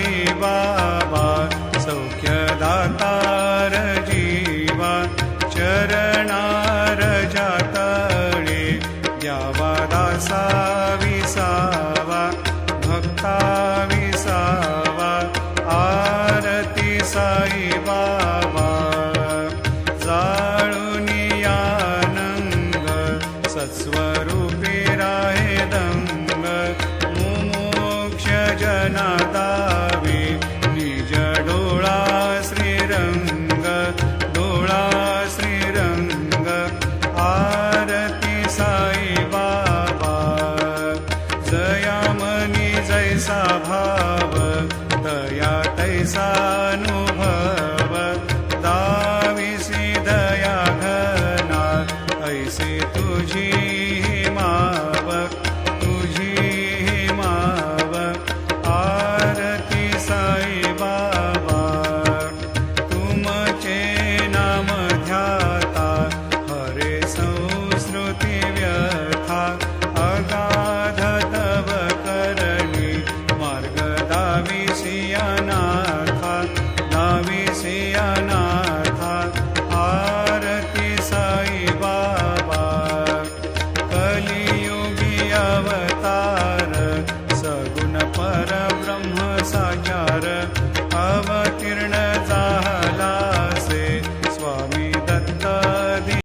साई बाबा सौख्यदातार जीवा चरणार जातळे द्यावा दासा विसावा भक्ता विसावा आरती साई बाबा जाळूनी आनंद सत्स्वरूपी राहे दंग मुमोक्ष जना दावे निज डोळा श्रीरंग डोळा श्रीरंग आरती साई बाबा जया मनी जैसा भाव तया तैसा